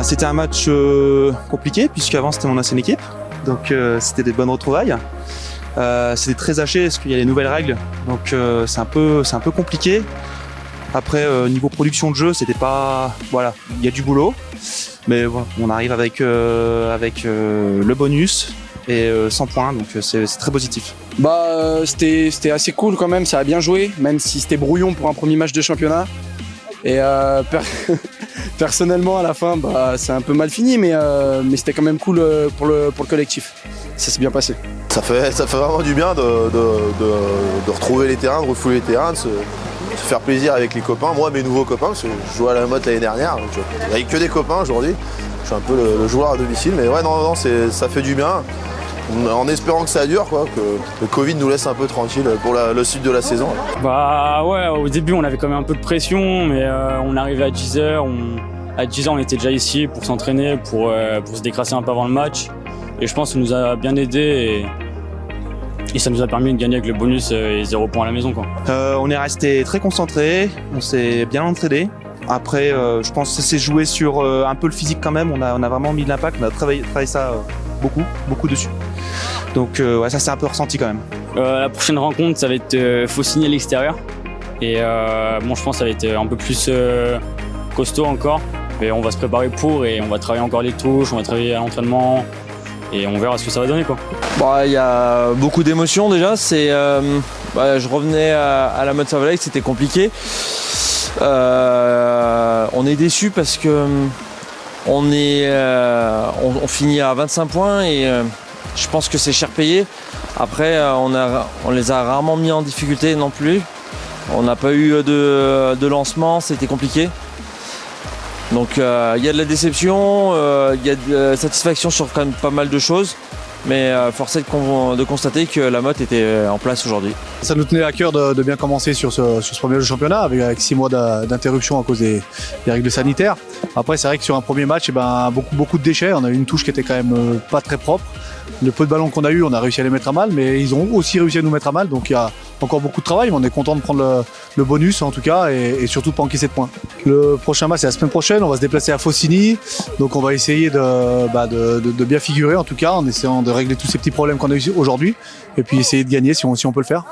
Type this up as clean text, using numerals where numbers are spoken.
C'était un match compliqué puisqu'avant c'était mon ancienne équipe, donc c'était des bonnes retrouvailles. C'était très haché parce qu'il y a les nouvelles règles, donc c'est un peu compliqué. Après niveau production de jeu, c'était pas, voilà, il y a du boulot, mais voilà, on arrive avec le bonus et 100 points, donc c'est très positif. C'était assez cool quand même, ça a bien joué, même si c'était brouillon pour un premier match de championnat. Et personnellement à la fin, c'est un peu mal fini, mais c'était quand même cool pour le collectif. Ça s'est bien passé. Ça fait vraiment du bien de retrouver les terrains, de refouler les terrains, de se faire plaisir avec les copains. Moi, mes nouveaux copains, parce que je jouais à la Motte l'année dernière, donc avec que des copains aujourd'hui. Je suis un peu le joueur à domicile, mais ouais, non, ça fait du bien. En espérant que ça dure, quoi, que le Covid nous laisse un peu tranquille pour le suite de la saison. Ouais, au début on avait quand même un peu de pression, mais on arrivait à 10h. À 10h on était déjà ici pour s'entraîner, pour se décrasser un peu avant le match. Et je pense que ça nous a bien aidé et ça nous a permis de gagner avec le bonus et 0 points à la maison, quoi. On est resté très concentré, on s'est bien entraîné. Après, je pense que ça s'est joué sur un peu le physique quand même. On a vraiment mis de l'impact, on a travaillé ça beaucoup dessus. Donc ouais, ça s'est un peu ressenti quand même. La prochaine rencontre, ça va être Faucigny à l'extérieur. Et je pense que ça va être un peu plus costaud encore. Et on va se préparer pour et on va travailler encore les touches, on va travailler à l'entraînement. Et on verra ce que ça va donner, quoi. Il y a beaucoup d'émotions déjà. Je revenais à la Motte Servolex, c'était compliqué. On est déçus parce que on finit à 25 points et je pense que c'est cher payé. Après, on les a rarement mis en difficulté non plus. On n'a pas eu de lancement, c'était compliqué. Donc il y a de la déception, il y a de la satisfaction sur quand même pas mal de choses. Mais force est de constater que la Motte était en place aujourd'hui. Ça nous tenait à cœur de bien commencer sur ce premier match de championnat avec 6 mois d'interruption à cause des règles sanitaires. Après, c'est vrai que sur un premier match, beaucoup de déchets. On a eu une touche qui était quand même pas très propre. Le peu de ballons qu'on a eu, on a réussi à les mettre à mal, mais ils ont aussi réussi à nous mettre à mal. Donc il y a encore beaucoup de travail, mais on est content de prendre le bonus en tout cas et surtout pas encaisser de points. Le prochain match, c'est la semaine prochaine. On va se déplacer à Faucigny. Donc on va essayer de bien figurer en tout cas, en essayant de régler tous ces petits problèmes qu'on a eu aujourd'hui et puis essayer de gagner si on peut le faire.